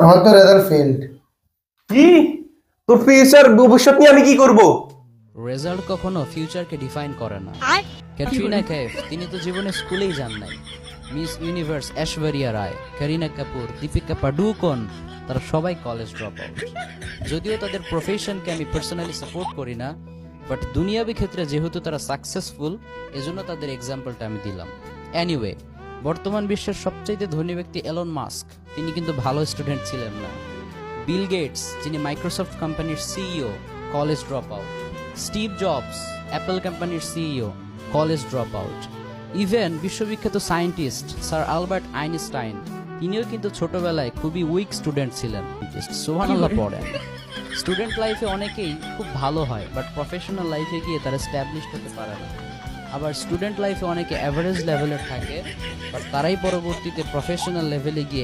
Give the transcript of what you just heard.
আমার তো result failed. কি? তোর ফিউচার ভবিষ্যৎ নিয়ে আমি কি করব? রেজাল্ট কখনো ফিউচারকে ডিফাইন করে না। ক্যাটরিনা কাইফ তিনি তো জীবনে স্কুলেই যান নাই। মিস ইউনিভার্স ঐশ্বরিয়া রায়, করিনা কাপুর, দীপিকা পাডুকোন তারা সবাই কলেজ ড্রপ আউট। যদিও তাদের প্রফেশনকে আমি পার্সোনালি সাপোর্ট করি না, বাট দুনিয়াবি ক্ষেত্রে যেহেতু তারা সাকসেসফুল, এজন্য তাদের এক্সাম্পলটা আমি দিলাম। এনিওয়ে, বর্তমান বিশ্বের সবচাইতে ধনী ব্যক্তি এলন মাস্ক তিনি কিন্তু ভালো স্টুডেন্ট ছিলেন না। বিল গেটস যিনি মাইক্রোসফট কোম্পানির CEO, college drop out. Steve Jobs Apple কোম্পানির CEO, college drop out. Even বিশ্ববিখ্যাত সায়েন্টিস্ট স্যার আলবার্ট আইনস্টাইন তিনিও কিন্তু ছোটবেলায় খুবই উইক স্টুডেন্ট ছিলেন। সুবহানাল্লাহ পড়েন। স্টুডেন্ট লাইফে অনেকেই খুব ভালো হয়, বাট প্রফেশনাল লাইফে গিয়ে তারা স্ট্যাবলিশড হতে পারে না। আবার স্টুডেন্ট লাইফে অনেকে অ্যাভারেজ লেভেলের থাকে, বাট তারাই পরবর্তীতে প্রফেশনাল লেভেলে গিয়ে